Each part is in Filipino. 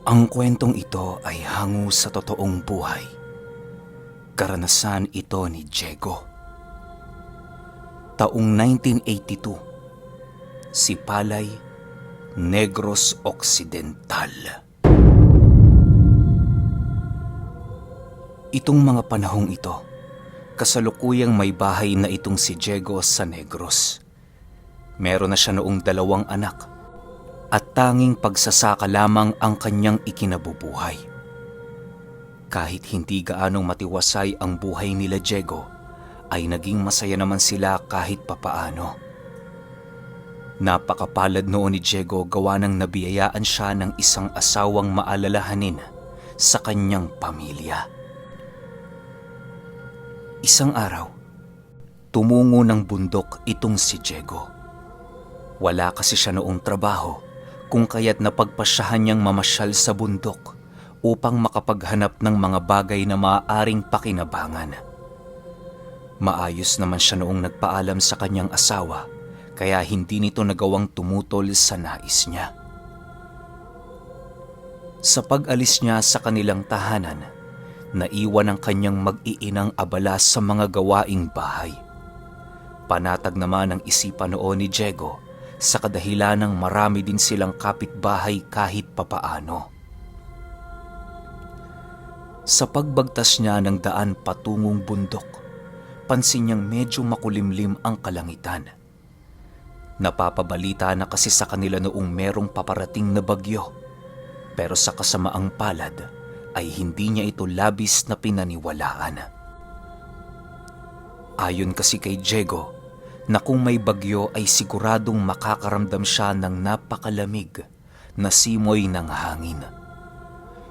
Ang kwentong ito ay hango sa totoong buhay. Karanasan ito ni Diego. Taong 1982, Sipalay, Negros Occidental. Itong mga panahong ito, kasalukuyang may bahay na itong si Diego sa Negros. Meron na siya noong 2 anak at tanging pagsasaka lamang ang kanyang ikinabubuhay. Kahit hindi gaanong matiwasay ang buhay nila Diego, ay naging masaya naman sila kahit papaano. Napakapalad noon ni Diego gawa ng nabiyayaan siya ng isang asawang maalalahanin sa kanyang pamilya. Isang araw, tumungo ng bundok itong si Diego. Wala kasi siya noong trabaho, kung kaya't napagpasyahan niyang mamasyal sa bundok upang makapaghanap ng mga bagay na maaaring pakinabangan. Maayos naman siya noong nagpaalam sa kanyang asawa, kaya hindi nito nagawang tumutol sa nais niya. Sa pag-alis niya sa kanilang tahanan, naiwan ang kanyang mag-iinang abala sa mga gawaing bahay. Panatag naman ang isipan noon ni Diego sa kadahilanang marami din silang kapitbahay kahit papaano. Sa pagbagtas niya ng daan patungong bundok, pansin niyang medyo makulimlim ang kalangitan. Napapabalita na kasi sa kanila noong merong paparating na bagyo, pero sa kasamaang palad ay hindi niya ito labis na pinaniwalaan. Ayon kasi kay Diego, na kung may bagyo ay siguradong makakaramdam siya ng napakalamig na simoy ng hangin.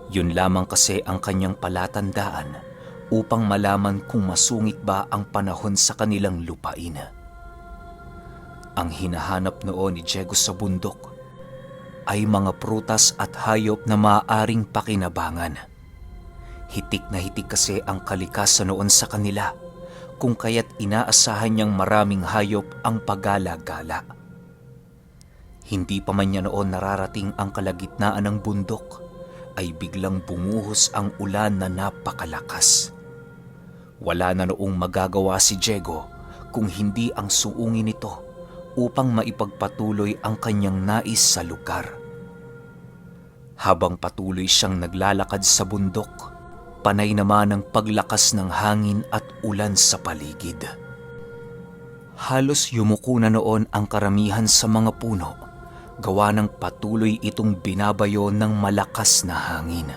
Yun lamang kasi ang kanyang palatandaan upang malaman kung masungit ba ang panahon sa kanilang lupain. Ang hinahanap noon ni Diego sa bundok ay mga prutas at hayop na maaaring pakinabangan. Hitik na hitik kasi ang kalikasan noon sa kanila, kung kaya't inaasahan niyang maraming hayop ang pagala-gala. Hindi pa man niya noon nararating ang kalagitnaan ng bundok, ay biglang bumuhos ang ulan na napakalakas. Wala na noong magagawa si Diego kung hindi ang suungin nito upang maipagpatuloy ang kanyang nais sa lugar. Habang patuloy siyang naglalakad sa bundok, panay naman ang paglakas ng hangin at ulan sa paligid. Halos yumuko na noon ang karamihan sa mga puno, gawa ng patuloy itong binabayo ng malakas na hangin.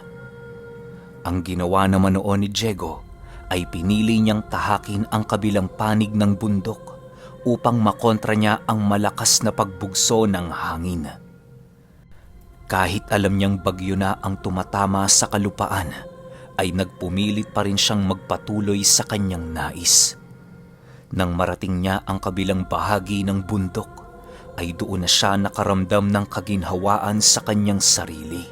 Ang ginawa naman noon ni Diego ay pinili niyang tahakin ang kabilang panig ng bundok upang makontra niya ang malakas na pagbugso ng hangin. Kahit alam niyang bagyo na ang tumatama sa kalupaan, ay nagpumilit pa rin siyang magpatuloy sa kanyang nais. Nang marating niya ang kabilang bahagi ng bundok, ay doon na siya nakaramdam ng kaginhawaan sa kanyang sarili.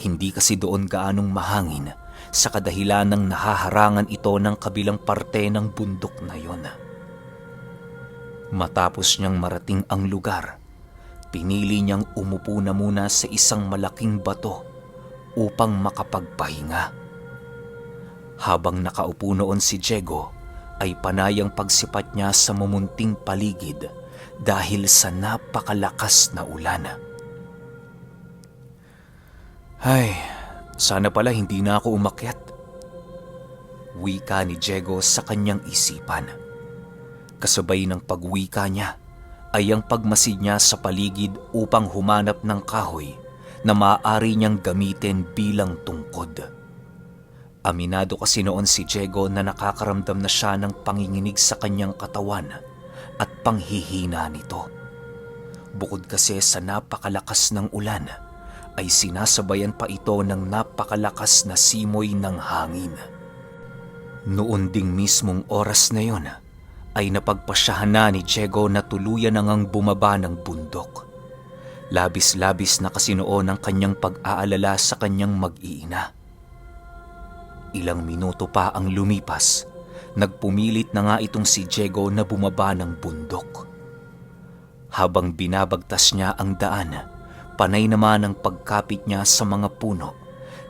Hindi kasi doon gaanong mahangin sa kadahilanang nahaharangan ito ng kabilang parte ng bundok na yon. Matapos niyang marating ang lugar, pinili niyang umupo na muna sa isang malaking bato upang makapagpahinga. Habang nakaupo noon si Diego, ay panayang pagsipat niya sa mumunting paligid dahil sa napakalakas na ulan. Ay, sana pala hindi na ako umakyat, wika ni Diego sa kanyang isipan. Kasabay ng pagwika niya ay ang pagmasid niya sa paligid upang humanap ng kahoy na maaari niyang gamitin bilang tungkod. Aminado kasi noon si Diego na nakakaramdam na siya ng panginginig sa kanyang katawan at panghihina nito. Bukod kasi sa napakalakas ng ulan, ay sinasabayan pa ito ng napakalakas na simoy ng hangin. Noon ding mismong oras na yon, ay napagpasyahan na ni Diego na tuluyan na ngang bumaba ng bundok. Labis-labis na kasi noon ang kanyang pag-aalala sa kanyang mag-iina. Ilang minuto pa ang lumipas, nagpumilit na nga itong si Diego na bumaba ng bundok. Habang binabagtas niya ang daan, Panay naman ang pagkapit niya sa mga puno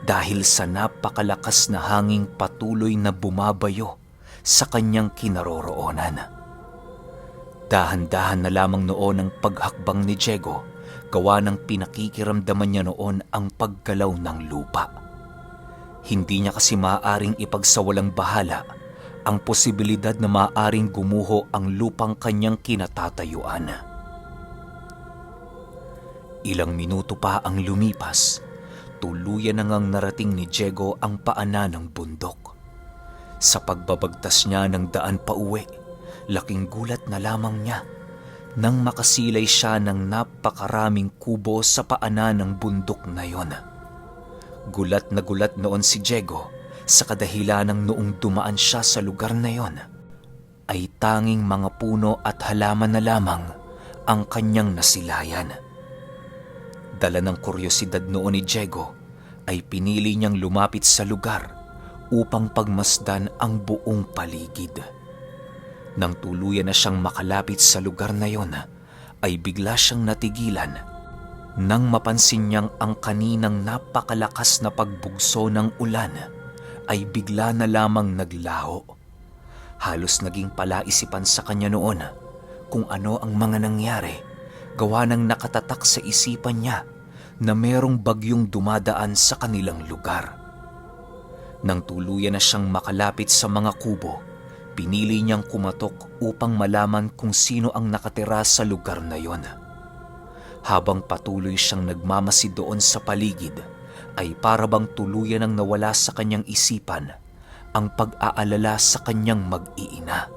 dahil sa napakalakas na hanging patuloy na bumabayo sa kanyang kinaroroonan. Dahan-dahan na lamang noon ang paghakbang ni Diego, gawa ng pinakikiramdaman niya noon ang paggalaw ng lupa. Hindi niya kasi maaaring ipagsawalang bahala ang posibilidad na maaaring gumuho ang lupang kanyang kinatatayuan. Ilang minuto pa ang lumipas, tuluyan na ngang narating ni Diego ang paanan ng bundok. Sa pagbabagtas niya ng daan pauwi, laking gulat na lamang niya nang makasilay siya ng napakaraming kubo sa paanan ng bundok na yon. Gulat na gulat noon si Diego sa kadahilanang noong dumaan siya sa lugar na yon ay tanging mga puno at halaman na lamang ang kanyang nasilayan. Dala ng kuryosidad noon ni Diego ay pinili niyang lumapit sa lugar upang pagmasdan ang buong paligid. Nang tuluyan na siyang makalapit sa lugar na yon, ay bigla siyang natigilan nang mapansin niyang ang kaninang napakalakas na pagbugso ng ulan ay bigla na lamang naglaho. Halos naging palaisipan sa kanya noon kung ano ang mga nangyari, gawa ng nakatatak sa isipan niya na merong bagyong dumadaan sa kanilang lugar. Nang tuluyan na siyang makalapit sa mga kubo, pinili niyang kumatok upang malaman kung sino ang nakatira sa lugar na yon. Habang patuloy siyang nagmamasid doon sa paligid, ay parabang tuluyan ang nawala sa kanyang isipan ang pag-aalala sa kanyang mag-iina.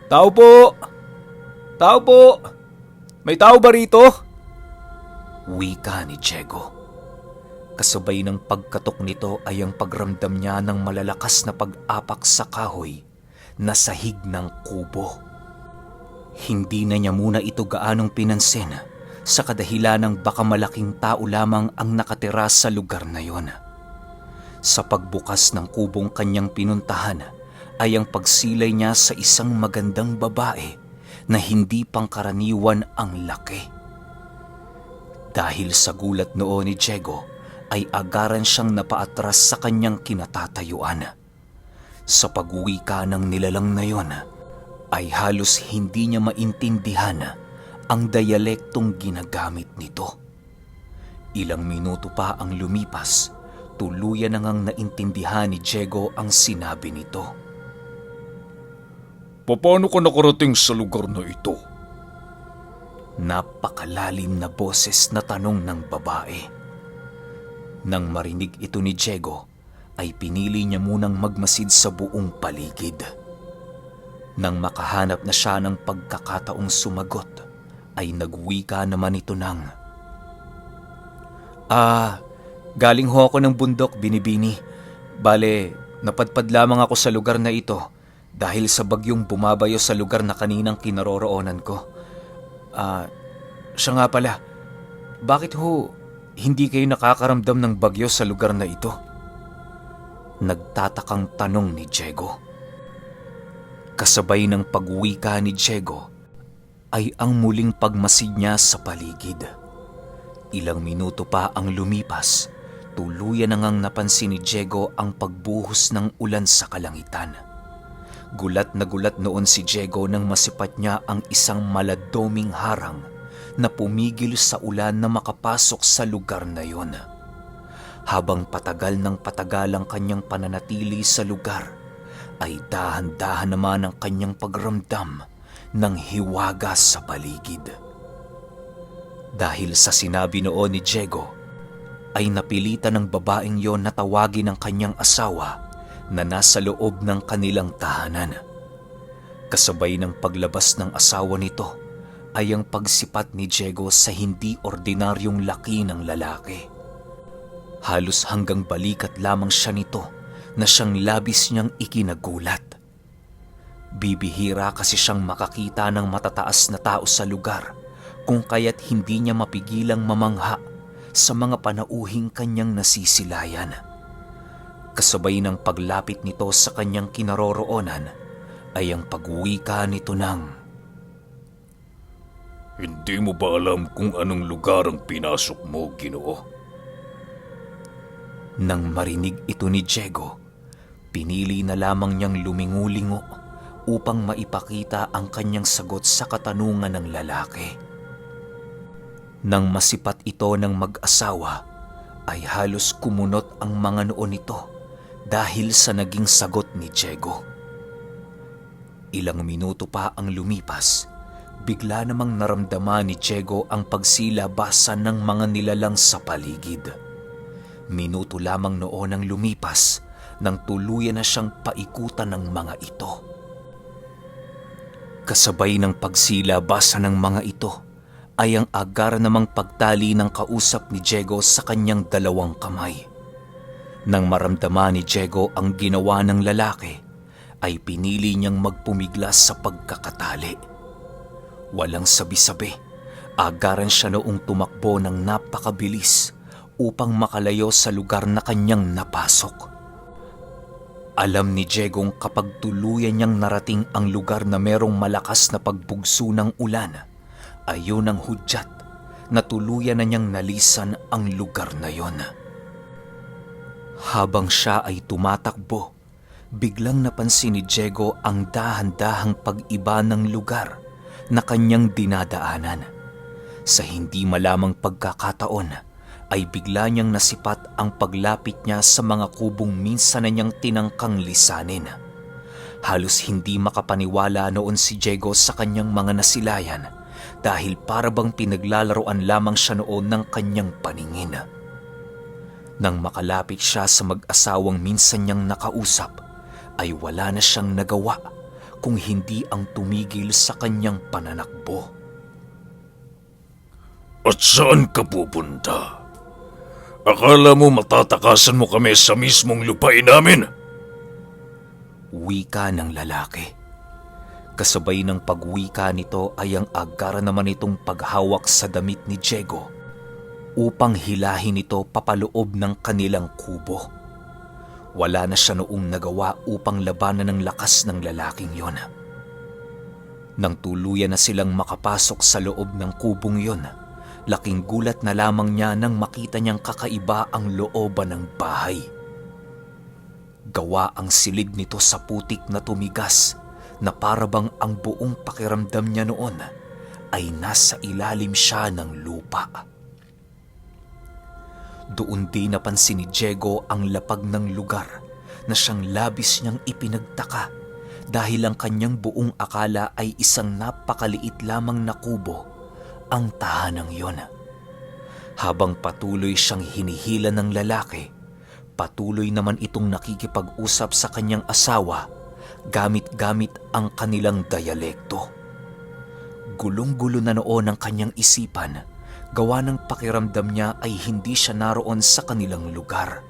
"Tao po! Tao po! May tao ba rito?" Wika ni Diego. Kasabay ng pagkatok nito ay ang pagramdam niya ng malalakas na pag-apak sa kahoy na sahig ng kubo. Hindi na niya muna ito gaanong pinansin sa kadahilanang baka malaking tao lamang ang nakatira sa lugar na yon. Sa pagbukas ng kubong kanyang pinuntahan ay ang pagsilay niya sa isang magandang babae na hindi pangkaraniwan ang laki. Dahil sa gulat noon ni Diego, ay agaran siyang napaatras sa kanyang kinatatayuan. Sa pag-uwika ng nilalang na yon, ay halos hindi niya maintindihan ang diyalektong ginagamit nito. Ilang minuto pa ang lumipas, tuluyan na ngang naintindihan ni Diego ang sinabi nito. "Paano ka nakarating sa lugar na ito?" Napakalalim na boses na tanong ng babae. Nang marinig ito ni Diego, ay pinili niya munang magmasid sa buong paligid. Nang makahanap na siya ng pagkakataong sumagot, ay nagwika naman ito ng, galing ho ako ng bundok, Binibini. Bale, napadpad lamang ako sa lugar na ito dahil sa bagyong bumabayo sa lugar na kaninang kinaroroonan ko. Siya nga pala, bakit ho hindi kayo nakakaramdam ng bagyo sa lugar na ito? Nagtatakang tanong ni Diego. Kasabay ng pagwika ni Diego ay ang muling pagmasid niya sa paligid. Ilang minuto pa ang lumipas, tuluyan na ngang napansin ni Diego ang pagbuhos ng ulan sa kalangitan. Gulat na gulat noon si Diego nang masipat niya ang isang maladoming harang na pumigil sa ulan na makapasok sa lugar na yon. Habang patagal ng patagal ang kanyang pananatili sa lugar, ay dahan-dahan naman ang kanyang pagramdam ng hiwaga sa paligid. Dahil sa sinabi noon ni Diego, ay napilitan ng babaeng yon na tawagin ang kanyang asawa na nasa loob ng kanilang tahanan. Kasabay ng paglabas ng asawa nito ay ang pagsipat ni Diego sa hindi ordinaryong laki ng lalaki. Halos hanggang balikat lamang siya nito na siyang labis niyang ikinagulat. Bibihira kasi siyang makakita ng matataas na tao sa lugar, kung kaya't hindi niya mapigilang mamangha sa mga panauhing kanyang nasisilayan. Kasabay ng paglapit nito sa kanyang kinaroroonan ay ang pagwika nito ng, Hindi mo ba alam kung anong lugar ang pinasok mo, Ginoo? Nang marinig ito ni Diego, pinili na lamang niyang lumingulingo upang maipakita ang kanyang sagot sa katanungan ng lalaki. Nang masipat ito ng mag-asawa, ay halos kumunot ang mga noo nito dahil sa naging sagot ni Diego. Ilang minuto pa ang lumipas, bigla namang naramdaman ni Diego ang pagsilabasan ng mga nilalang sa paligid. Minuto lamang noon ang lumipas nang tuluyan na siyang paikutan ng mga ito. Kasabay ng pagsilabasan ng mga ito ay ang agar namang pagtali ng kausap ni Diego sa kanyang dalawang kamay. Nang maramdaman ni Diego ang ginawa ng lalaki, ay pinili niyang magpumiglas sa pagkakatali. Walang sabi-sabi, agaran siya noong tumakbo ng napakabilis upang makalayo sa lugar na kanyang napasok. Alam ni Diegong kapag tuluyan niyang narating ang lugar na merong malakas na pagbugso ng ulan, ay yun ang hudyat na tuluyan na niyang nalisan ang lugar na yon. Habang siya ay tumatakbo, biglang napansin ni Diego ang dahan-dahang pag-iba ng lugar na kanyang dinadaanan. Sa hindi malamang pagkakataon, ay bigla niyang nasipat ang paglapit niya sa mga kubong minsan na niyang tinangkang lisanin. Halos hindi makapaniwala noon si Diego sa kanyang mga nasilayan dahil para bang pinaglalaroan lamang siya noon ng kanyang paningin. Nang makalapit siya sa mag-asawang minsan niyang nakausap, ay wala na siyang nagawa kung hindi ang tumigil sa kanyang pananakbo. At saan ka pupunta? Akala mo matatakasan mo kami sa mismong lupain namin? Wika ng lalaki. Kasabay ng pagwika nito ay ang agara naman itong paghawak sa damit ni Diego upang hilahin ito papaloob ng kanilang kubo. Wala na siya noong nagawa upang labanan ng lakas ng lalaking yon. Nang tuluyan na silang makapasok sa loob ng kubong yon, laking gulat na lamang niya nang makita niyang kakaiba ang looban ng bahay. Gawa ang silid nito sa putik na tumigas na parabang ang buong pakiramdam niya noon ay nasa ilalim siya ng lupa. Doon din napansin ni Diego ang lapag ng lugar na siyang labis niyang ipinagtaka dahil ang kanyang buong akala ay isang napakaliit lamang na kubo ang tahanang yon. Habang patuloy siyang hinihila ng lalaki, patuloy naman itong nakikipag-usap sa kanyang asawa gamit-gamit ang kanilang dialekto. Gulong-gulo na noon ang kanyang isipan, gawa ng pakiramdam niya ay hindi siya naroon sa kanilang lugar.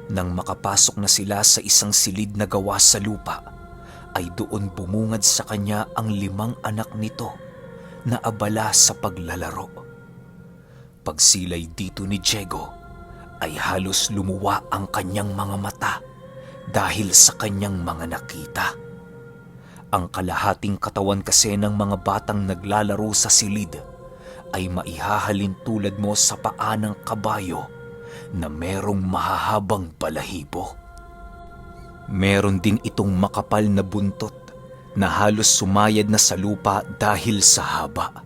Nang makapasok na sila sa isang silid na gawa sa lupa, ay doon bumungad sa kanya ang 5 anak nito na abala sa paglalaro. Pagsilay dito ni Diego, ay halos lumuwa ang kanyang mga mata dahil sa kanyang mga nakita. Ang kalahating katawan kasi ng mga batang naglalaro sa silid ay maihahalin tulad mo sa paa ng kabayo na merong mahahabang balahibo. Meron din itong makapal na buntot na halos sumayad na sa lupa dahil sa haba.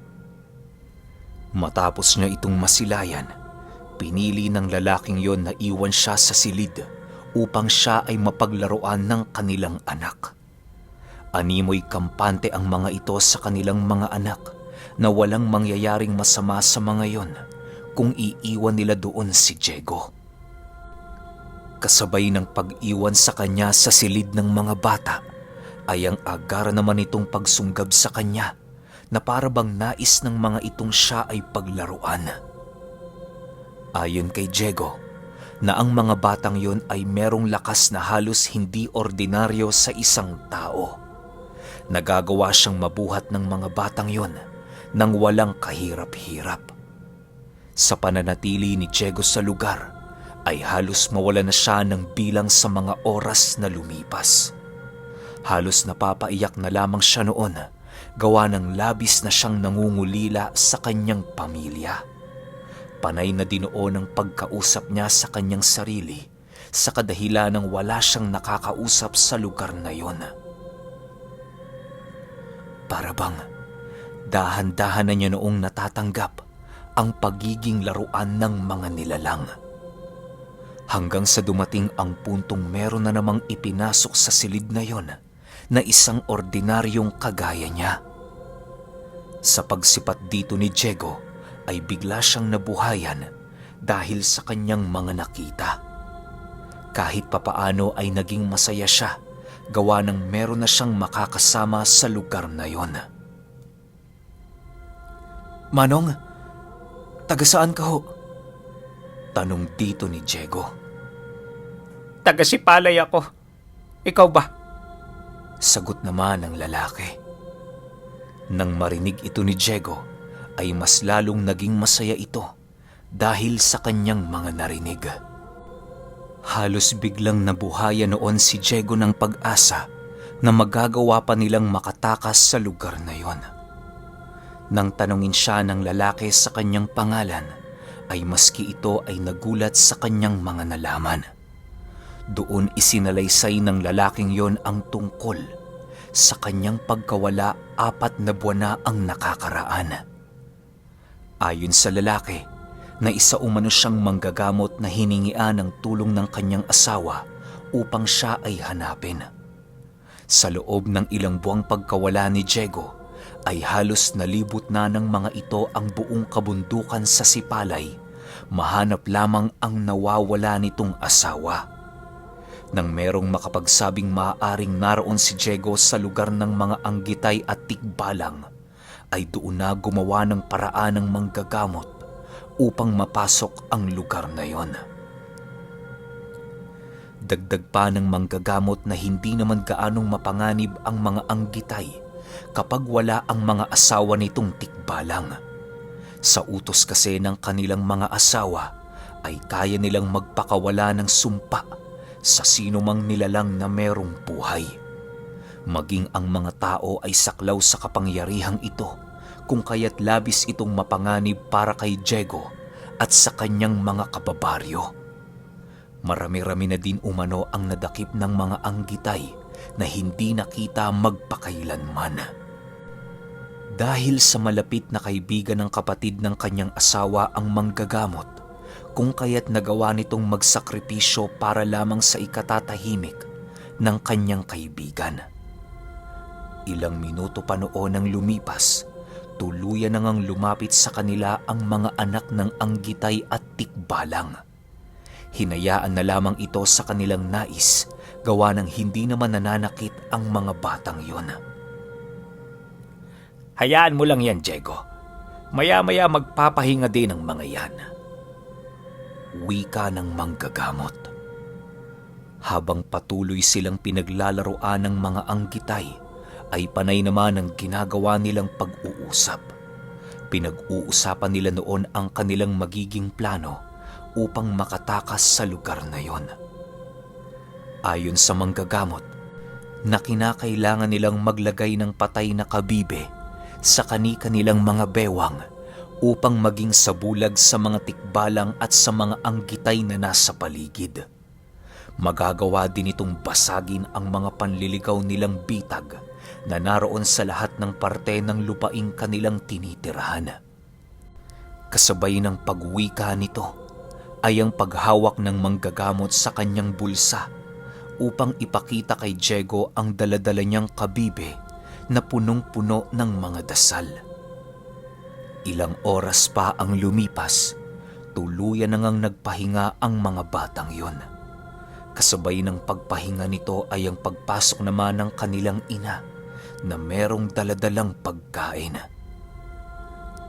Matapos niya itong masilayan, pinili ng lalaking yon na iwan siya sa silid upang siya ay mapaglaruan ng kanilang anak. Animoy kampante ang mga ito sa kanilang mga anak na walang mangyayaring masama sa mga yon kung iiwan nila doon si Diego. Kasabay ng pag-iwan sa kanya sa silid ng mga bata, ay ang agara naman itong pagsunggab sa kanya na parabang nais ng mga itong siya ay paglaruan. Ayon kay Diego, na ang mga batang yon ay merong lakas na halos hindi ordinaryo sa isang tao. Nagagawa siyang mabuhat ng mga batang yon nang walang kahirap-hirap. Sa pananatili ni Diego sa lugar, ay halos mawala na siya ng bilang sa mga oras na lumipas. Halos napapaiyak na lamang siya noon gawa ng labis na siyang nangungulila sa kanyang pamilya. Panay na dinuon ang pagkausap niya sa kanyang sarili sa kadahilan ng wala siyang nakakausap sa lugar na yon. Para bang dahan-dahan na niya noong natatanggap ang pagiging laruan ng mga nilalang. Hanggang sa dumating ang puntong meron na namang ipinasok sa silid na yon na isang ordinaryong kagaya niya. Sa pagsipat dito ni Diego ay bigla siyang nabuhayan dahil sa kanyang mga nakita. Kahit papaano ay naging masaya siya gawa ng meron na siyang makakasama sa lugar na yon. "Manong, taga saan ka ho?" tanong dito ni Diego. Taga Sipalay ako. Ikaw ba? Sagot naman ng lalaki. Nang marinig ito ni Diego, ay mas lalong naging masaya ito dahil sa kanyang mga narinig. Halos biglang nabuhayan noon si Diego ng pag-asa na magagawa pa nilang makatakas sa lugar na yon. Nang tanungin siya ng lalaki sa kanyang pangalan, ay maski ito ay nagulat sa kanyang mga nalaman. Doon isinalaysay ng lalaking yon ang tungkol sa kanyang pagkawala 4 na buwan na ang nakakaraan. Ayon sa lalaki, na isa umano siyang manggagamot na hiningian ng tulong ng kanyang asawa upang siya ay hanapin. Sa loob ng ilang buwang pagkawala ni Diego, ay halos nalibot na ng mga ito ang buong kabundukan sa Sipalay, mahanap lamang ang nawawala nitong asawa. Nang merong makapagsabing maaaring naroon si Diego sa lugar ng mga anggitay at tikbalang, ay doon na gumawa ng paraan ng manggagamot upang mapasok ang lugar na yon. Dagdag pa ng manggagamot na hindi naman gaanong mapanganib ang mga anggitay kapag wala ang mga asawa nitong tikbalang. Sa utos kasi ng kanilang mga asawa ay kaya nilang magpakawala ng sumpa sa sino mang nilalang na merong buhay. Maging ang mga tao ay saklaw sa kapangyarihang ito, kung kaya't labis itong mapanganib para kay Diego at sa kanyang mga kababaryo. Marami-rami na din umano ang nadakip ng mga anggitay na hindi nakita magpakailanman. Dahil sa malapit na kaibigan ng kapatid ng kanyang asawa ang manggagamot, kung kaya't nagawa nitong magsakripisyo para lamang sa ikatatahimik ng kanyang kaibigan. Ilang minuto pa noon ang lumipas, tuluyan na ngang lumapit sa kanila ang mga anak ng anggitay at tikbalang. Hinayaan na lamang ito sa kanilang nais, gawa ng hindi naman nananakit ang mga batang yon. Hayaan mo lang yan, Diego. Maya-maya magpapahinga din ang mga yan. Wika ng manggagamot. Habang patuloy silang pinaglalaroan ng mga anggitay, ay panay naman ang ginagawa nilang pag-uusap. Pinag-uusapan nila noon ang kanilang magiging plano upang makatakas sa lugar na yon. Ayon sa manggagamot, na kinakailangan nilang maglagay ng patay na kabibe sa kani-kanilang mga bewang upang maging sabulag sa mga tikbalang at sa mga anggitay na nasa paligid. Magagawa din itong basagin ang mga panliligaw nilang bitag na naroon sa lahat ng parte ng lupaing kanilang tinitirahan. Kasabay ng pagwika nito ay ang paghawak ng manggagamot sa kanyang bulsa upang ipakita kay Diego ang daladala niyang kabibe na punong-puno ng mga dasal. Ilang oras pa ang lumipas, tuluyan na ngang nagpahinga ang mga batang yon. Kasabay ng pagpahinga nito ay ang pagpasok naman ng kanilang ina na merong daladalang pagkain.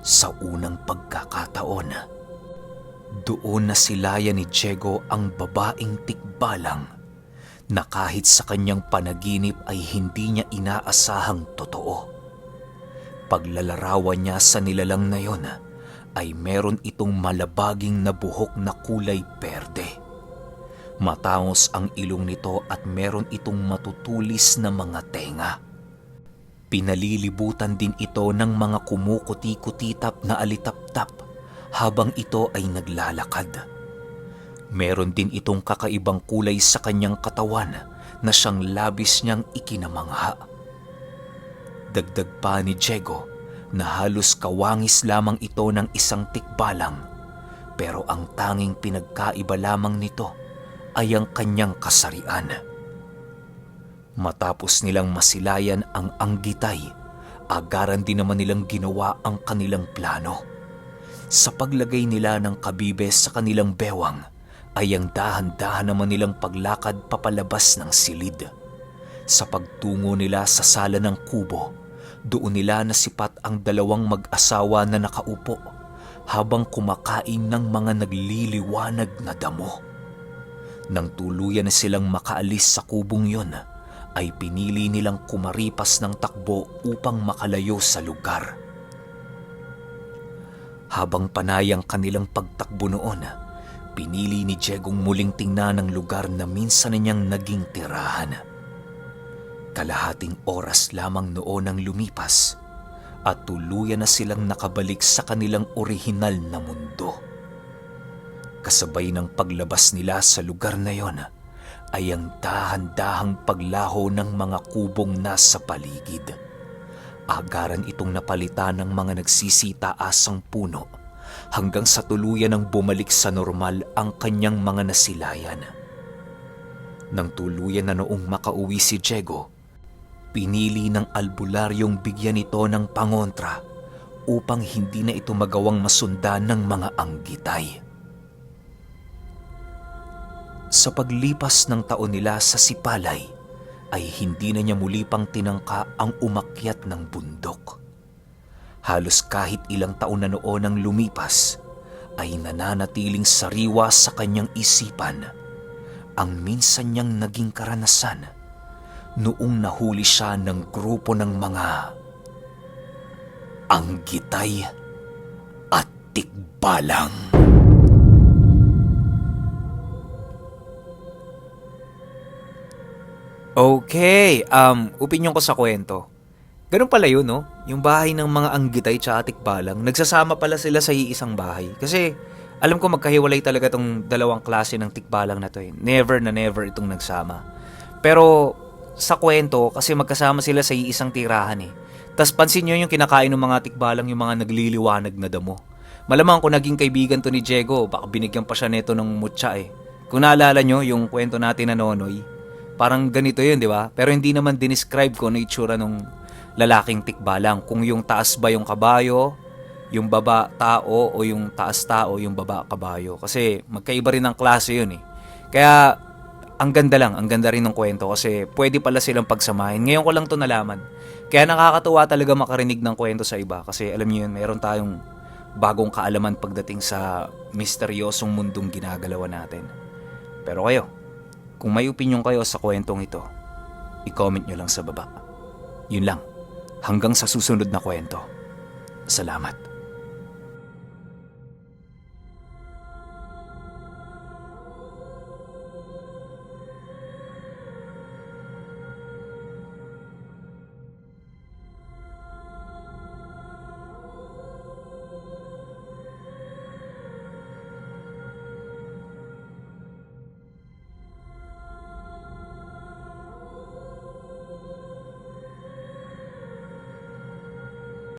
Sa unang pagkakataon, doon na silaya ni Diego ang babaeng tikbalang na kahit sa kanyang panaginip ay hindi niya inaasahang totoo. Paglalarawan niya sa nilalang na yon ay meron itong malabaging na buhok na kulay berde. Matangos ang ilong nito at meron itong matutulis na mga tenga. Pinalilibutan din ito ng mga kumukuti-kutitap na alitaptap habang ito ay naglalakad. Meron din itong kakaibang kulay sa kanyang katawan na siyang labis niyang ikinamangha. Dagdag pa ni Diego na halos kawangis lamang ito ng isang tikbalang, pero ang tanging pinagkaiba lamang nito ay ang kanyang kasarian. Matapos nilang masilayan ang anggitay, agaran din naman nilang ginawa ang kanilang plano. Sa paglagay nila ng kabibes sa kanilang bewang, ay ang dahan-dahan naman nilang paglakad papalabas ng silid. Sa pagtungo nila sa sala ng kubo, doon nila nasipat ang dalawang mag-asawa na nakaupo habang kumakain ng mga nagliliwanag na damo. Nang tuluyan na silang makaalis sa kubong yun, ay pinili nilang kumaripas ng takbo upang makalayo sa lugar. Habang panay ang kanilang pagtakbo noon, pinili ni Diegong muling tingnan ang lugar na minsan na niyang naging tirahan. Kalahating oras lamang noon ang lumipas at tuluyan na silang nakabalik sa kanilang orihinal na mundo. Kasabay ng paglabas nila sa lugar na yon, ay ang dahan-dahang paglaho ng mga kubong nasa paligid. Agaran itong napalitan ng mga nagsisitaasang puno hanggang sa tuluyan ng bumalik sa normal ang kanyang mga nasilayan. Nang tuluyan na noong makauwi si Diego, pinili ng albularyong bigyan ito ng pangontra upang hindi na ito magawang masundan ng mga anggitay. Sa paglipas ng taon nila sa Sipalay, ay hindi na niya muli pang tinangka ang umakyat ng bundok. Halos kahit ilang taon na noon ang lumipas, ay nananatiling sariwa sa kanyang isipan ang minsan niyang naging karanasan noong nahuli siya ng grupo ng mga anggitay at tikbalang. Okay, opinyon ko sa kwento. Ganun pala yun, no? Yung bahay ng mga anggitay tsaka tikbalang, nagsasama pala sila sa iisang bahay. Kasi alam ko magkahiwalay talaga tong dalawang klase ng tikbalang na to eh. Never na never itong nagsama. Pero sa kwento, kasi magkasama sila sa iisang tirahan eh. Tas pansin nyo yung kinakain ng mga tikbalang yung mga nagliliwanag na damo. Malamang kung naging kaibigan to ni Diego, baka binigyan pa siya neto ng mutya eh. Kung naalala nyo yung kwento natin na Nonoy, parang ganito yun, di ba? Pero hindi naman dinescribe ko na itsura nung lalaking tikbalang. Kung yung taas ba yung kabayo, yung baba tao, o yung taas tao, yung baba kabayo. Kasi magkaiba rin ang klase yun eh. Kaya ang ganda rin ng kwento kasi pwede pala silang pagsamahin. Ngayon ko lang to nalaman. Kaya nakakatuwa talaga makarinig ng kwento sa iba. Kasi alam niyo yun, meron tayong bagong kaalaman pagdating sa misteryosong mundong ginagalawan natin. Pero kayo, kung may opinion kayo sa kwentong ito, i-comment nyo lang sa baba. Yun lang. Hanggang sa susunod na kwento. Salamat.